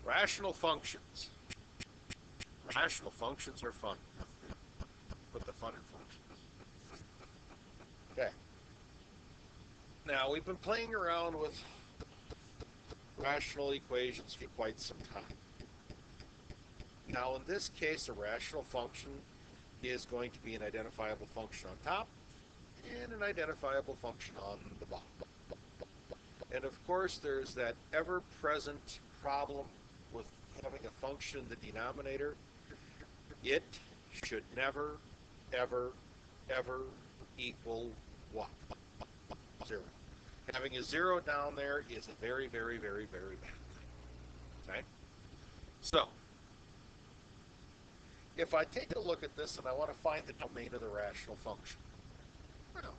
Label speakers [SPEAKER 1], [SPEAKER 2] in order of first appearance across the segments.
[SPEAKER 1] Rational functions. Rational functions are fun. Put the fun in functions. Okay. Now, we've been playing around with rational equations for quite some time. Now, in this case, a rational function is going to be an identifiable function on top and an identifiable function on the bottom. And of course, there's that ever-present problem with having a function in the denominator. It should never, ever, ever equal what? 0. Having a 0 down there is a very, very, very, very bad thing. Okay? So, if I take a look at this and I want to find the domain of the rational function, well,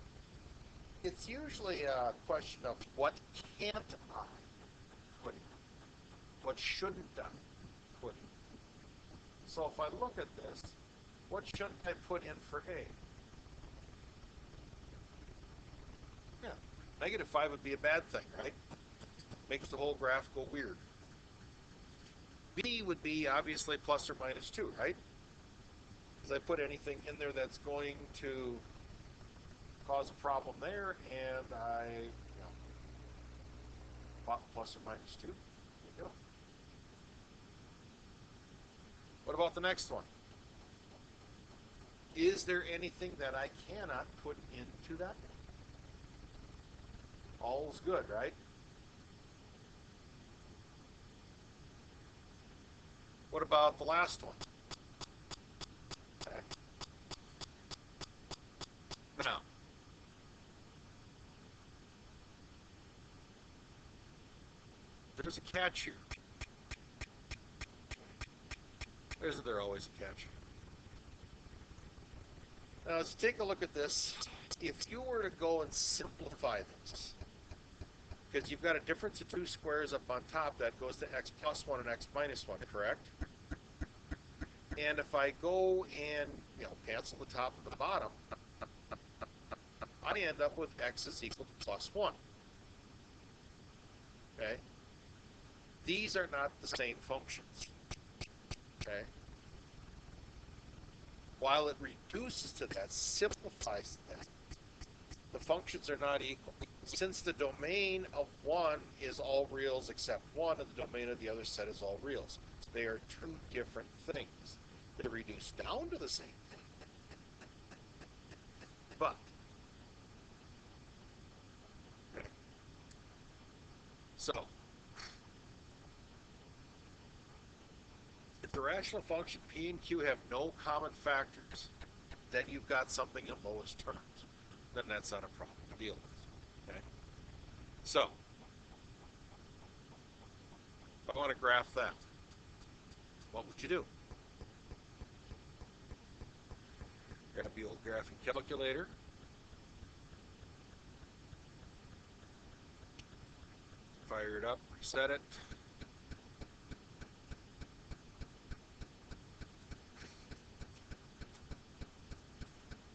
[SPEAKER 1] it's usually a question of what can't I put in? What shouldn't I put in? So if I look at this, what shouldn't I put in for A? Yeah, -5 would be a bad thing, right? Makes the whole graph go weird. B would be obviously plus or minus 2, right? Because I put anything in there that's going to cause a problem there, and I, plus or minus 2. There you go. What about the next one? Is there anything that I cannot put into that? All's good, right? What about the last one? Okay. Now, there's a catch here. Isn't there always a catch? Now, let's take a look at this. If you were to go and simplify this, because you've got a difference of 2 squares up on top that goes to x plus 1 and x minus 1, correct? And if I go and cancel the top and the bottom, I end up with x is equal to plus 1. Okay? These are not the same functions. Okay? While it reduces to that, simplifies that, the functions are not equal. Since the domain of one is all reals except 1, and the domain of the other set is all reals, they are 2 different things. They're reduced down to the same thing. But, so, if the rational function p and q have no common factors, then you've got something in lowest terms. Then that's not a problem to deal with. Okay? So, if I want to graph that, what would you do? Grab the old graphing calculator. Fire it up, reset it.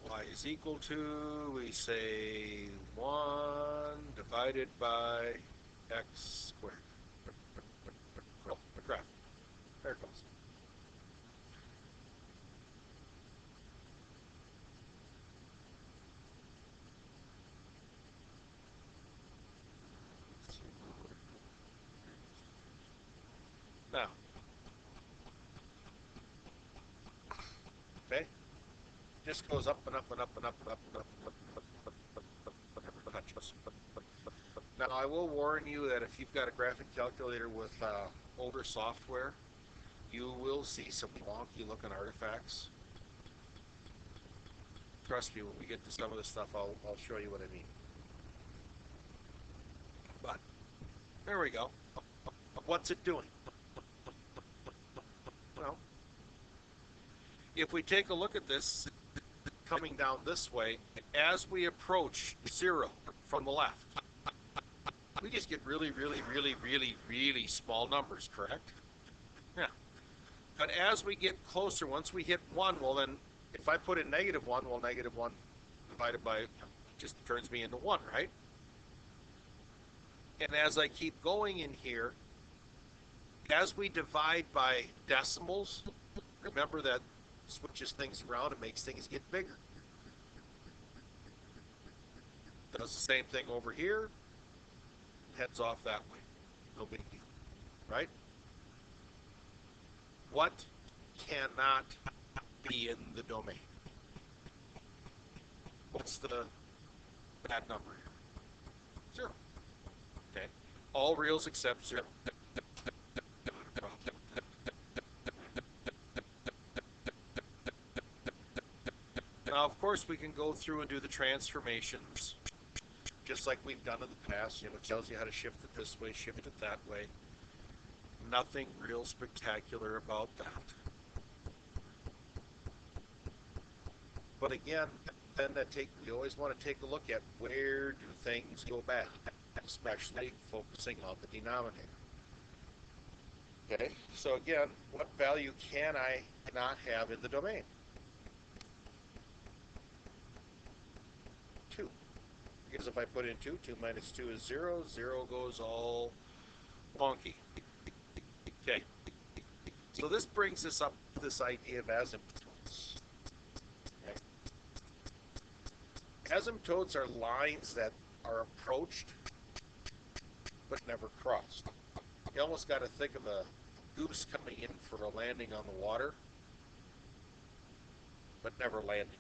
[SPEAKER 1] Y is equal to, we say, 1 divided by x squared. Oh, graph. There it goes. Now, okay, just goes up and up and up and up and up and up and up and up and up. Now, I will warn you that if you've got a graphic calculator with older software, you will see some wonky looking artifacts. Trust me, when we get to some of this stuff, I'll show you what I mean. But, there we go. What's it doing? Well, if we take a look at this, coming down this way, as we approach 0 from the left, we just get really, really, really, really, really small numbers, correct? Yeah. But as we get closer, once we hit 1, well then, if I put in -1, well, -1 divided by just turns me into 1, right? And as I keep going in here, As we divide by decimals, remember that switches things around and makes things get bigger. Does the same thing over here, heads off that way. No big deal, right? What cannot be in the domain? What's the bad number here? 0. Okay. All reals except 0. Now, of course, we can go through and do the transformations, just like we've done in the past. It tells you how to shift it this way, shift it that way. Nothing real spectacular about that. But again, then we always want to take a look at where do things go bad, especially focusing on the denominator. Okay, so again, what value can I not have in the domain? 2. Because if I put in 2, 2 minus 2 is 0. 0 goes all wonky. Okay, so this brings us up to this idea of asymptotes. Asymptotes are lines that are approached but never crossed. You almost got to think of a goose coming in for a landing on the water, but never landing.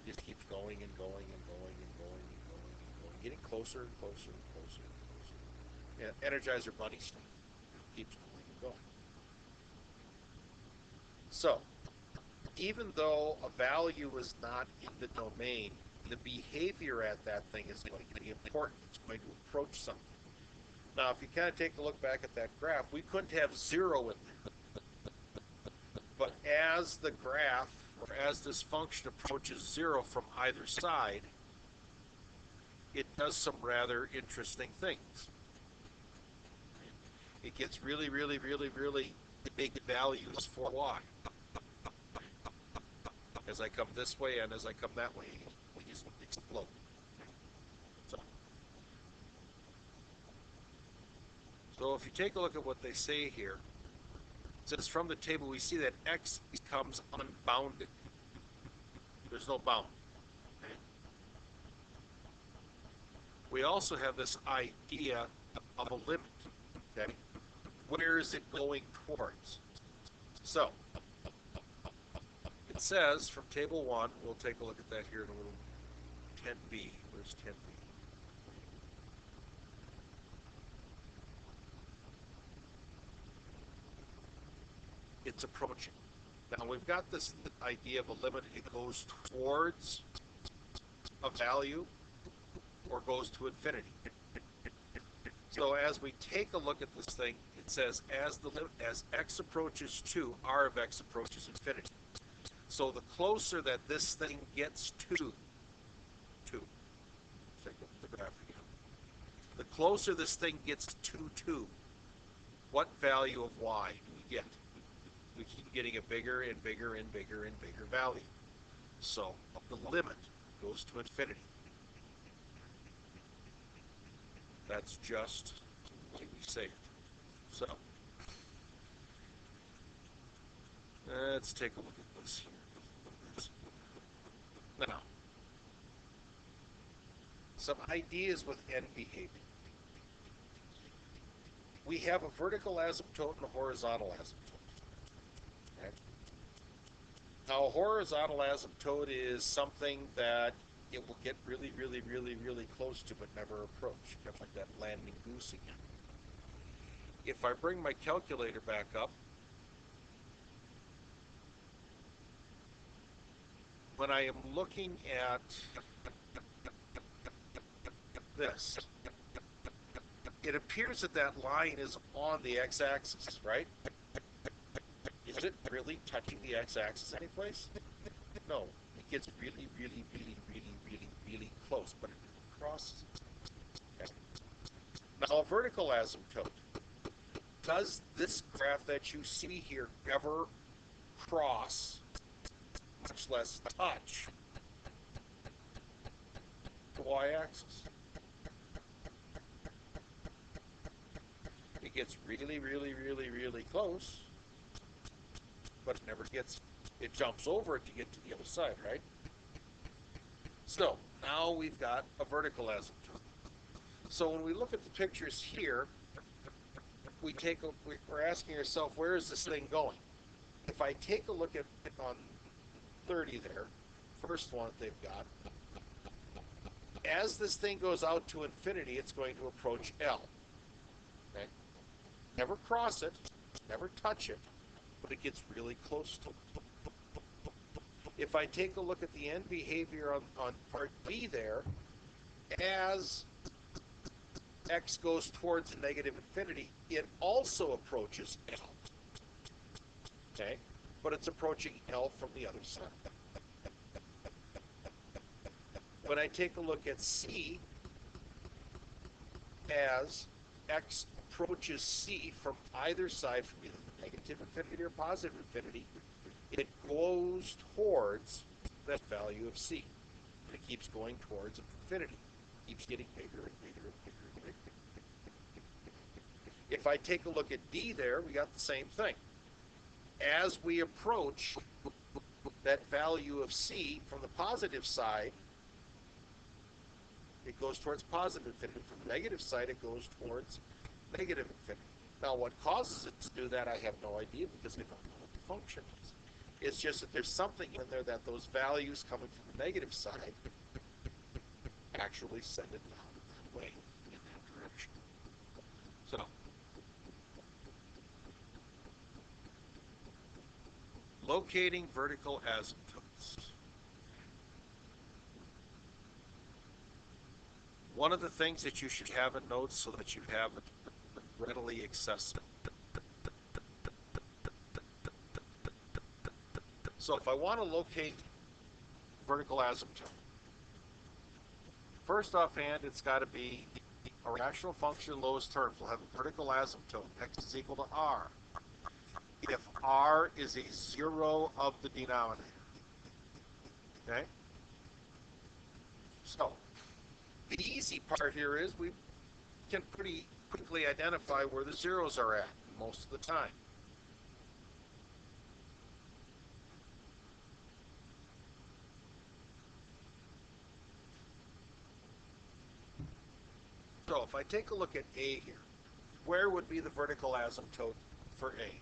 [SPEAKER 1] It just keeps going and going and going and going and going and going, getting closer and closer and closer and closer. Yeah, Energizer Bunny stuff. Keeps going and going. So, even though a value is not in the domain, the behavior at that thing is going to be important. It's going to approach something. Now, if you kind of take a look back at that graph, we couldn't have 0 in there. But as the graph, or as this function approaches 0 from either side, it does some rather interesting things. It gets really, really, really, really big values for y. As I come this way and as I come that way, we just explode. So if you take a look at what they say here, it says from the table we see that x becomes unbounded. There's no bound. We also have this idea of a limit. Okay? Where is it going towards? So, it says from table 1, we'll take a look at that here in a little. 10b. Where's 10b? It's approaching. Now we've got this idea of a limit. It goes towards a value or goes to infinity. So as we take a look at this thing, it says as x approaches 2, r of x approaches infinity. So the closer that this thing gets to 2, take a look at the graph again. The closer this thing gets to 2, what value of y do we get? We keep getting a bigger and bigger and bigger and bigger value. So the limit goes to infinity. That's just the way we say it. So let's take a look at this here. Now, some ideas with n behavior. We have a vertical asymptote and a horizontal asymptote. Okay. Now, a horizontal asymptote is something that it will get really, really, really, really close to, but never approach. Kind of like that landing goose again. If I bring my calculator back up, when I am looking at this, it appears that that line is on the x-axis, right? Is it really touching the x-axis anyplace? No. It gets really, really, really, really, really, really close, but it crosses. Okay. Now, a vertical asymptote. Does this graph that you see here ever cross, much less touch, the y-axis? gets really, really, really, really close, but it never gets, it jumps over it to get to the other side, right? So now we've got a vertical asymptote. So when we look at the pictures here, we're asking ourselves, where is this thing going? If I take a look at on 30 there, first one that they've got, as this thing goes out to infinity, it's going to approach L. Okay? Never cross it, never touch it, but it gets really close to it. If I take a look at the end behavior on part B there, as x goes towards negative infinity, it also approaches L. Okay? But it's approaching L from the other side. When I take a look at C, as x approaches C from either side, from either negative infinity or positive infinity, it goes towards that value of C. And it keeps going towards infinity. It keeps getting bigger and bigger and bigger and bigger. If I take a look at D there, we got the same thing. As we approach that value of C from the positive side, it goes towards positive infinity. From the negative side, it goes towards negative infinity. Now, what causes it to do that, I have no idea, because I don't know what the function is. It's just that there's something in there that those values coming from the negative side actually send it down that way, in that direction. So, locating vertical asymptotes. One of the things that you should have in notes so that you have it readily accessible. So if I want to locate vertical asymptote, first offhand, it's got to be a rational function lowest terms. We'll have a vertical asymptote. X is equal to R. If R is a zero of the denominator. Okay? So, the easy part here is we can pretty quickly identify where the zeros are at most of the time. So if I take a look at A here, where would be the vertical asymptote for A?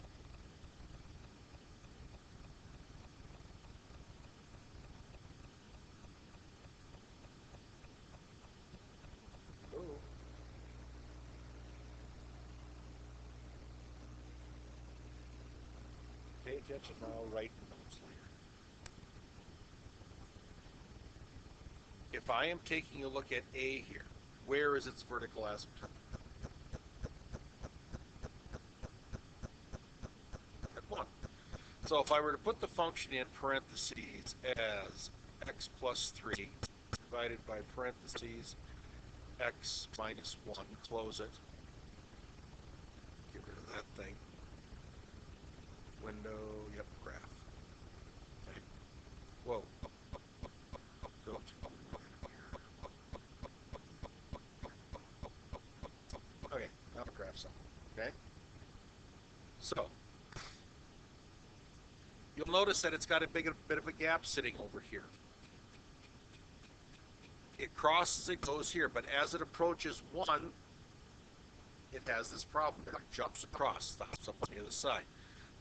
[SPEAKER 1] Ooh. Pay attention now, write notes later. If I am taking a look at A here, where is its vertical asymptote? At 1. So if I were to put the function in parentheses as x plus 3 divided by parentheses x minus 1, close it, get rid of that thing, window, yep, graph. Okay. Whoa. Go. Okay, now the graph's up. Okay? So, you'll notice that it's got a bit of a gap sitting over here. It crosses, it goes here, but as it approaches 1, it has this problem. It jumps across, stops up on the other side.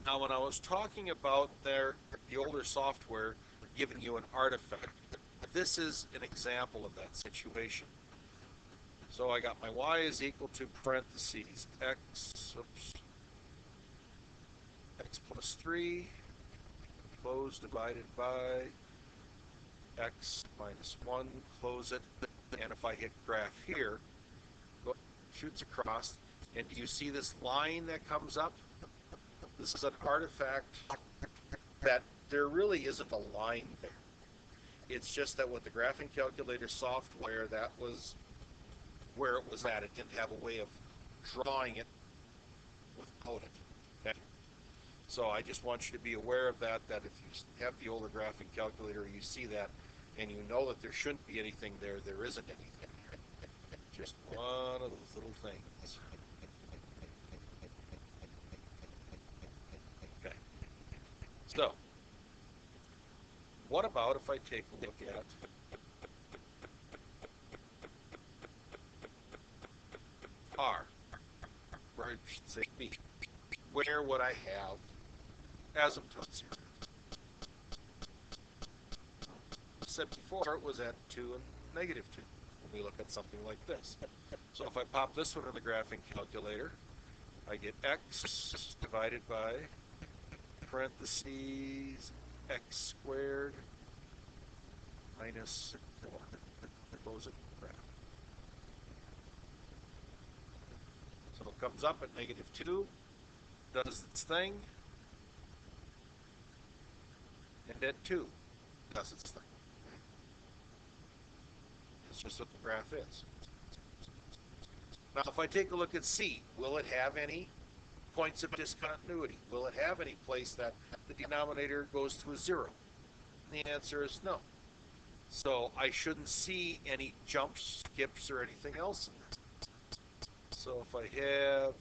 [SPEAKER 1] Now, when I was talking about the older software giving you an artifact, this is an example of that situation. So I got my y is equal to parentheses x plus 3, close, divided by x minus 1, close it, and if I hit graph here, shoots across, and do you see this line that comes up? This is an artifact that there really isn't a line there. It's just that with the graphing calculator software, that was where it was at. It didn't have a way of drawing it without it. Okay? So I just want you to be aware of that, that if you have the older graphing calculator, you see that, and you know that there shouldn't be anything there, there isn't anything there. Just one of those little things. So, what about if I take a look at R, or I should say B? Where would I have asymptotes here? I said before it was at 2 and negative 2 when we look at something like this. So if I pop this one in the graphing calculator, I get x divided by parentheses x squared minus 4. Close it, graph. So it comes up at negative 2, does its thing, and at 2 does its thing. It's just what the graph is. Now, if I take a look at C, will it have any points of discontinuity? Will it have any place that the denominator goes to a 0? And the answer is no. So I shouldn't see any jumps, skips, or anything else in there. So if I have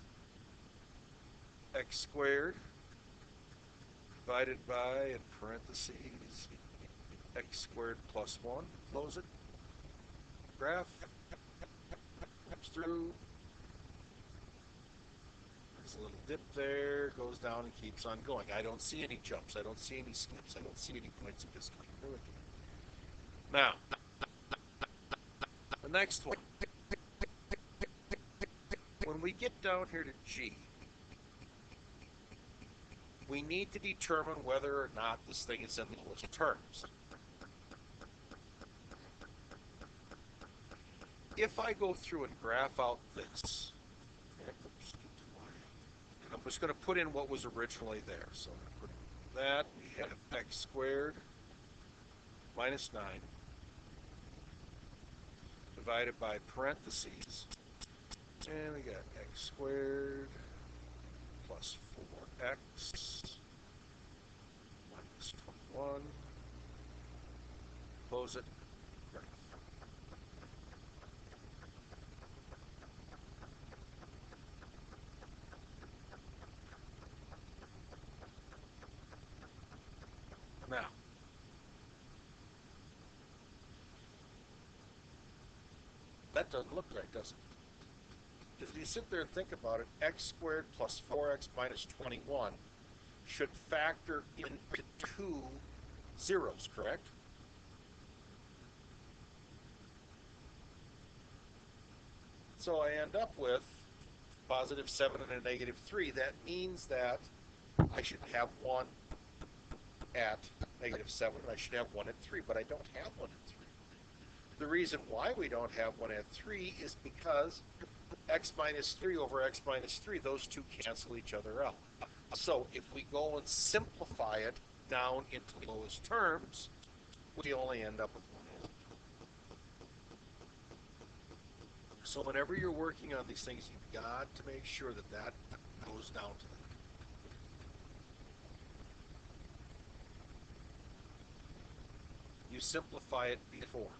[SPEAKER 1] x squared divided by, in parentheses, x squared plus 1, close it, graph, comes through, there's a little dip there, goes down and keeps on going. I don't see any jumps, I don't see any skips, I don't see any points of discontinuity. Now, the next one. When we get down here to G, we need to determine whether or not this thing is in the lowest terms. If I go through and graph out this, I'm just going to put in what was originally there. So I'm going to put in that, we have x squared minus 9 divided by parentheses, and we got x squared plus 4x minus 21, close it, graph. Now, that doesn't look right, does it? If you sit there and think about it, x squared plus 4x minus 21 should factor into 2 zeros, correct? So I end up with positive 7 and a negative 3. That means that I should have 1 at negative 7, and I should have 1 at 3, but I don't have 1 at 3. The reason why we don't have 1 at 3 is because x minus 3 over x minus 3, those two cancel each other out. So if we go and simplify it down into the lowest terms, we only end up with 1. So whenever you're working on these things, you've got to make sure that that goes down to that. You simplify it before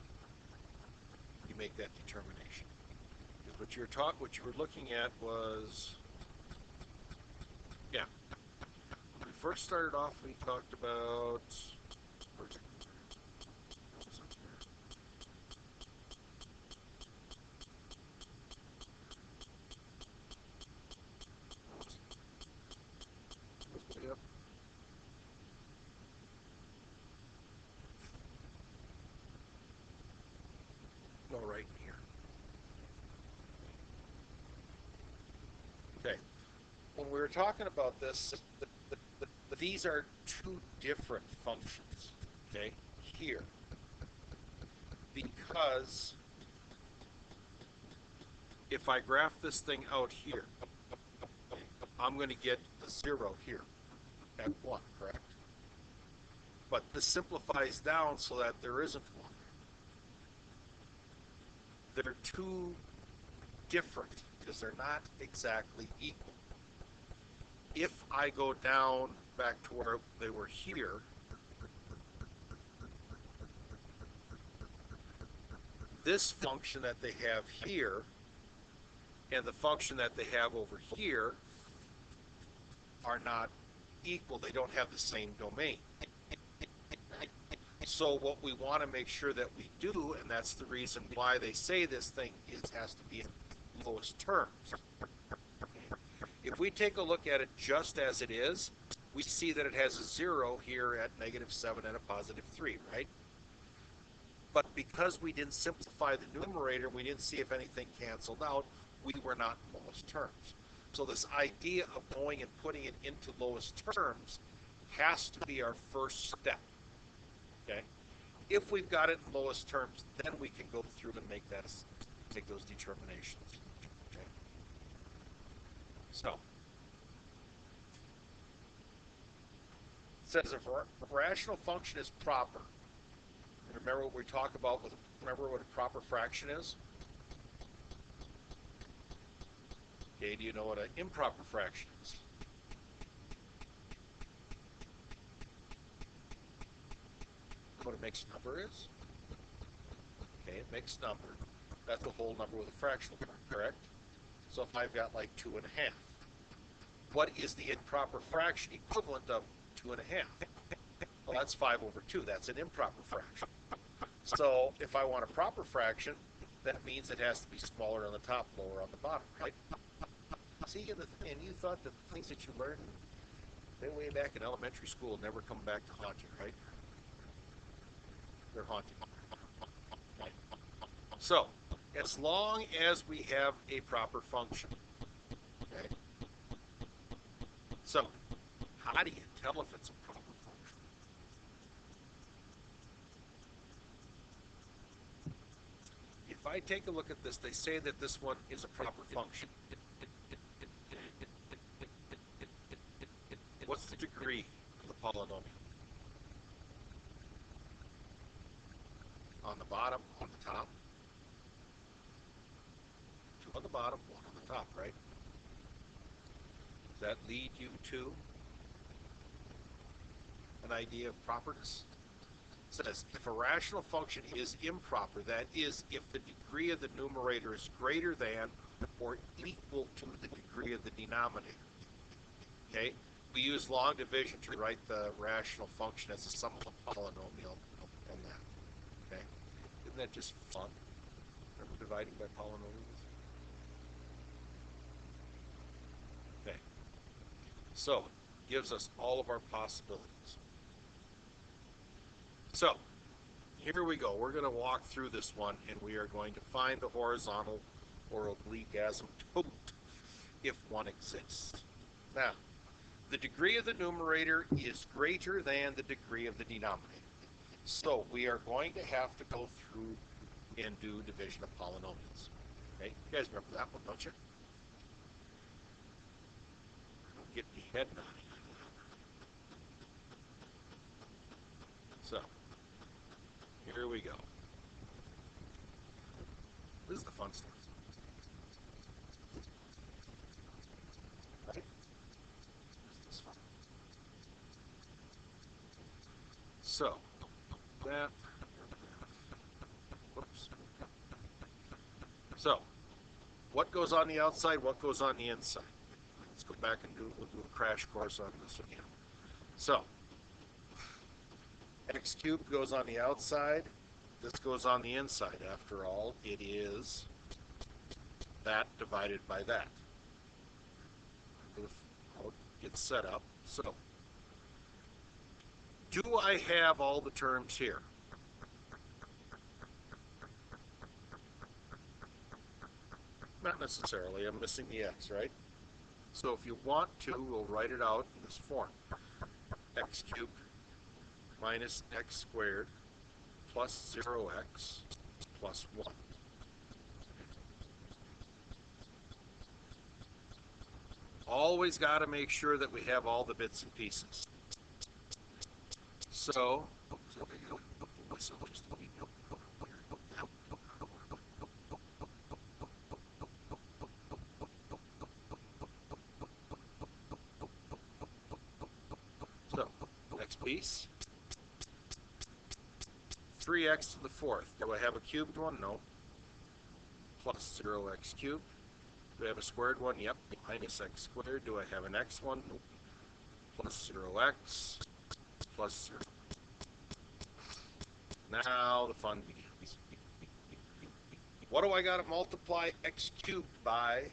[SPEAKER 1] you make that determination. Because what you were looking at was, yeah. When we first started off, we talked about, yep. No, right in here. Okay. When we were talking about this, these are two different functions, okay, here. Because if I graph this thing out here, I'm going to get the 0 here at 1, correct? But this simplifies down so that there isn't 1. They're two different because they're not exactly equal. If I go down back to where they were here, this function that they have here and the function that they have over here are not equal. They don't have the same domain. So what we want to make sure that we do, and that's the reason why they say this thing has to be in lowest terms. If we take a look at it just as it is, we see that it has a 0 here at -7 and a +3, right? But because we didn't simplify the numerator, we didn't see if anything canceled out, we were not in lowest terms. So this idea of going and putting it into lowest terms has to be our first step. Okay? If we've got it in lowest terms, then we can go through and make those determinations. Okay? So it says if a rational function is proper, remember what we talk about with, remember what a proper fraction is? Okay, do you know what an improper fraction is? What a mixed number is? Okay, a mixed number. That's a whole number with a fractional part, correct? So if I've got like 2 1/2, what is the improper fraction equivalent of 2 1/2? Well, that's 5/2. That's an improper fraction. So if I want a proper fraction, that means it has to be smaller on the top, lower on the bottom, right? See, and you thought that the things that you learned way back in elementary school never come back to haunt you, right? They're haunting. Right. So, as long as we have a proper function, okay? So, how do you tell if it's a proper function? If I take a look at this, they say that this one is a proper function. What's the degree of the polynomial? On the bottom, on the top? 2 on the bottom, 1 on the top, right? Does that lead you to an idea of properness? It says if a rational function is improper, that is, if the degree of the numerator is greater than or equal to the degree of the denominator. Okay? We use long division to write the rational function as a sum of a polynomial and that. Okay? Isn't that just fun? Remember dividing by polynomials? Okay. So, it gives us all of our possibilities. So, here we go. We're going to walk through this one, and we are going to find the horizontal or oblique asymptote if one exists. Now, the degree of the numerator is greater than the degree of the denominator. So we are going to have to go through and do division of polynomials. Okay, you guys remember that one, don't you? Get me head nodding. So, here we go. This is the fun stuff. Right? So, that, whoops. So, what goes on the outside, what goes on the inside? Let's go back and we'll do a crash course on this again. So, x cubed goes on the outside, this goes on the inside. After all, it is that divided by that. How it gets set up. So, do I have all the terms here? Not necessarily. I'm missing the x, right? So if you want to, we'll write it out in this form. X cubed minus x squared plus 0x plus 1. Always got to make sure that we have all the bits and pieces. So, next piece. 3x to the 4th. Do I have a cubed one? No. Plus 0x cubed. Do I have a squared one? Yep. Minus x squared. Do I have an x one? Nope. plus 0x plus 0. Now the fun begins. What do I got to multiply x cubed by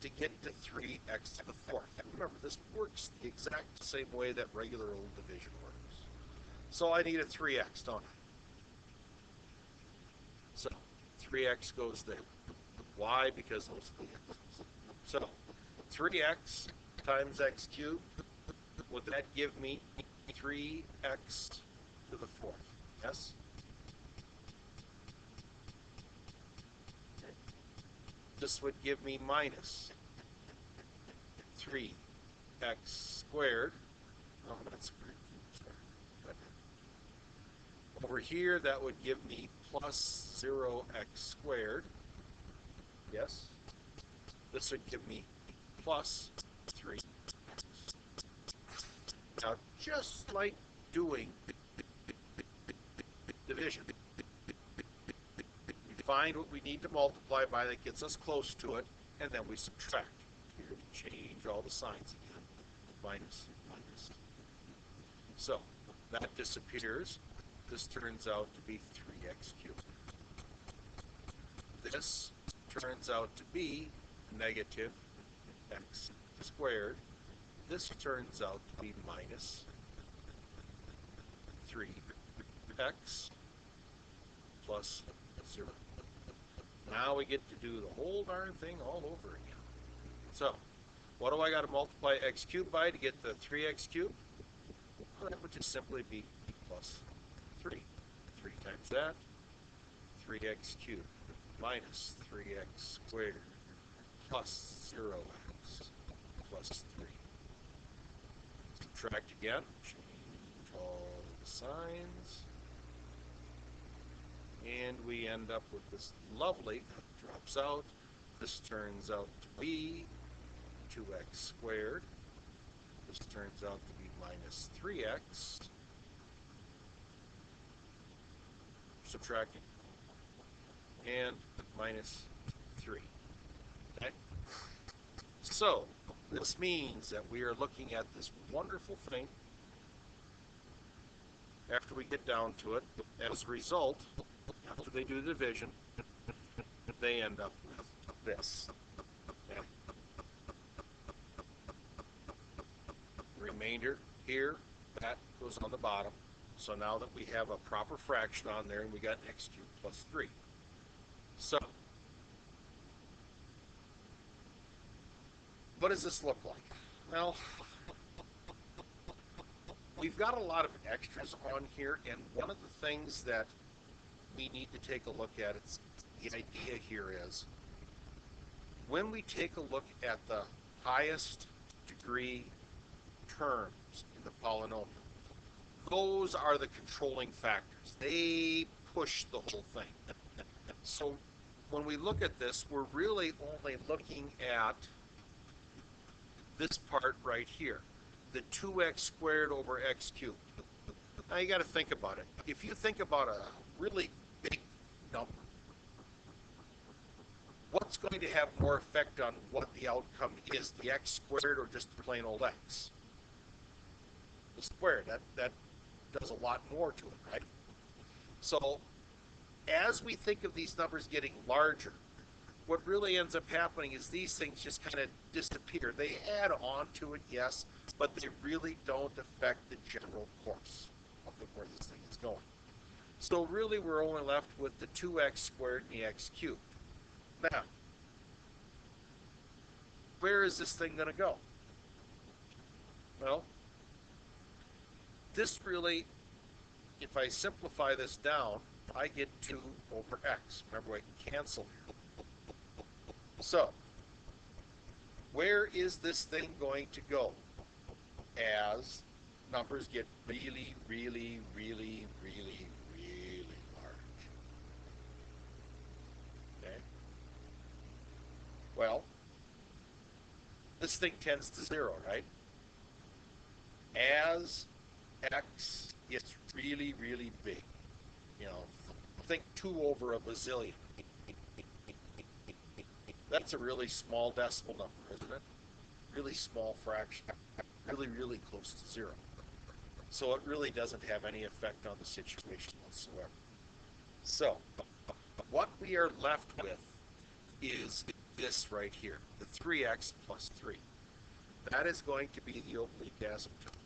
[SPEAKER 1] to get to 3x to the fourth? Remember, this works the exact same way that regular old division works. So I need a 3x, don't I? So 3x goes there. Why? Because those are the x's. So 3x times x cubed, would that give me 3x to the fourth? Yes? This would give me minus 3x squared. Oh, that's squared. Over here, that would give me plus 0x squared. Yes? This would give me plus 3. Now, just like doing division, we find what we need to multiply by that gets us close to it, and then we subtract. Here to change all the signs again. Minus, minus. So, that disappears. This turns out to be 3x cubed. This turns out to be negative x squared. This turns out to be minus 3x plus 0. Now we get to do the whole darn thing all over again. So, what do I got to multiply x cubed by to get the 3x cubed? Well, that would just simply be plus 3. 3 times that, 3x cubed minus 3x squared plus 0x plus 3. Subtract again, change all the signs, and we end up with this lovely, drops out, this turns out to be 2x squared, this turns out to be minus 3x, subtracting, and minus 3. Okay? So, this means that we are looking at this wonderful thing after we get down to it. As a result, after they do the division, they end up with this. Okay? Remainder here, that goes on the bottom. So now that we have a proper fraction on there, and we got x cubed plus 3. So, what does this look like? Well, we've got a lot of extras on here, and one of the things that we need to take a look at, it's the idea here is, when we take a look at the highest degree terms in the polynomial, those are the controlling factors. They push the whole thing. So when we look at this, we're really only looking at this part right here, the 2x squared over x cubed. Now you got to think about it. If you think about a really big number, what's going to have more effect on what the outcome is, the x squared or just the plain old x? The squared, that does a lot more to it, right? So as we think of these numbers getting larger, what really ends up happening is these things just kind of disappear. They add on to it, yes, but they really don't affect the general course of where this thing is going. So really we're only left with the 2x squared and the x cubed. Now, where is this thing going to go? Well, this really, if I simplify this down, I get 2 over x. Remember, I can cancel here. So, where is this thing going to go as numbers get really, really, really, really, really large? Okay? Well, this thing tends to 0, right? As x gets really, really big, you know, think 2 over a bazillion. That's a really small decimal number, isn't it? Really small fraction. really, really close to zero. So it really doesn't have any effect on the situation whatsoever. So what we are left with is this right here, the 3x plus 3. That is going to be the oblique asymptote.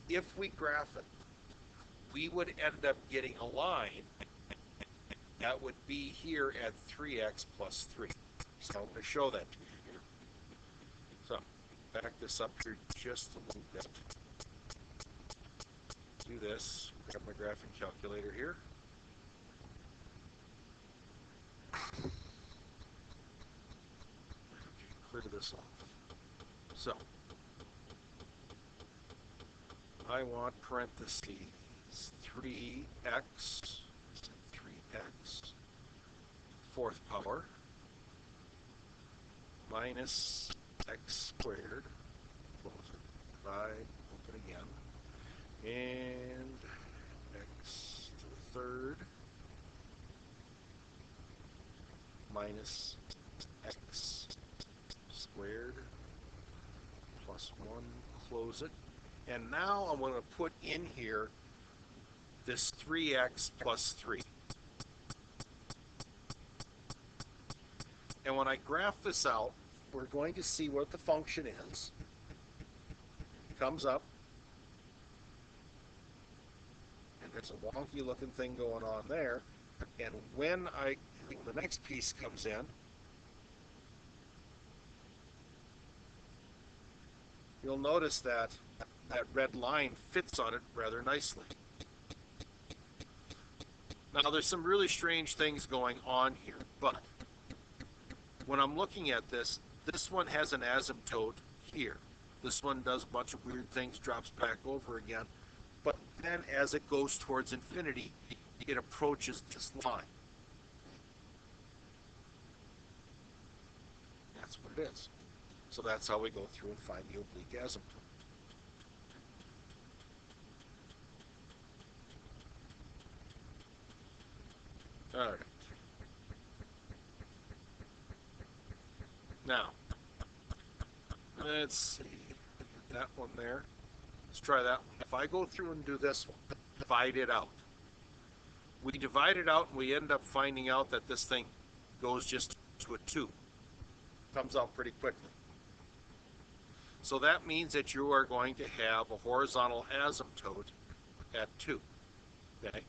[SPEAKER 1] If we graph it, we would end up getting a line that would be here at 3x plus 3. So I'm going to show that to you here. So back this up here just a little bit. Do this. Grab my graphing calculator here. Clear this off. So I want parentheses 3x, 3x, fourth power, minus x squared, close it, divide, open again, and x to the third, minus x squared, plus 1, close it. And now I'm going to put in here this 3x plus 3. And when I graph this out, we're going to see what the function is. It comes up, and there's a wonky looking thing going on there. And when the next piece comes in, you'll notice that that red line fits on it rather nicely. Now there's some really strange things going on here, but when I'm looking at this, this one has an asymptote here. This one does a bunch of weird things, drops back over again, but then as it goes towards infinity, it approaches this line. That's what it is. So that's how we go through and find the oblique asymptote. All right. Now, let's see. That one there. Let's try that one. If I go through and do this one, divide it out. We divide it out and we end up finding out that this thing goes just to a 2. Comes out pretty quickly. So that means that you are going to have a horizontal asymptote at 2. Okay?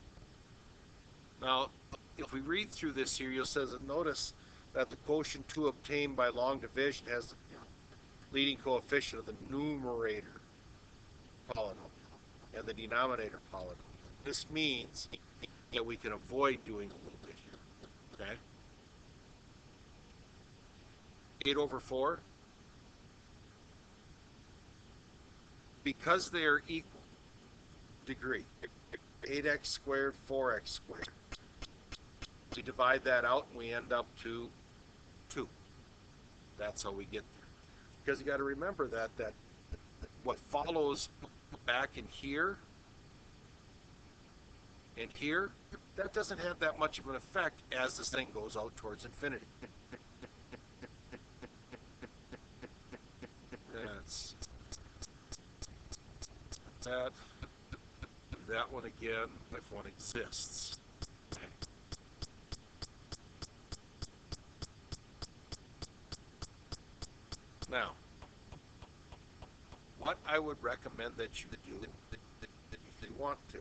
[SPEAKER 1] Now, if we read through this here, you'll notice that the quotient 2 obtained by long division has the leading coefficient of the numerator polynomial and the denominator polynomial. This means that we can avoid doing a little bit here. Okay? 8 over 4, because they are equal degree, 8x squared, 4x squared. We divide that out and we end up to 2. That's how we get there. Because you got to remember that what follows back in here and here, that doesn't have that much of an effect as this thing goes out towards infinity. That's that. That one again, if one exists. Now, what I would recommend that you do, if you want to,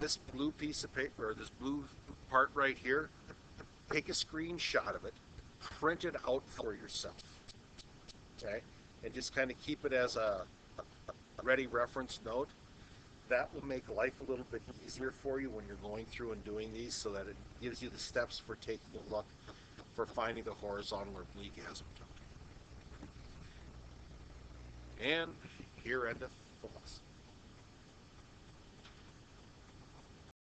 [SPEAKER 1] this blue piece of paper, or this blue part right here, take a screenshot of it, print it out for yourself, okay? And just kind of keep it as a ready reference note. That will make life a little bit easier for you when you're going through and doing these, so that it gives you the steps for taking a look for finding the horizontal or oblique asymptote. And here endeth the lesson.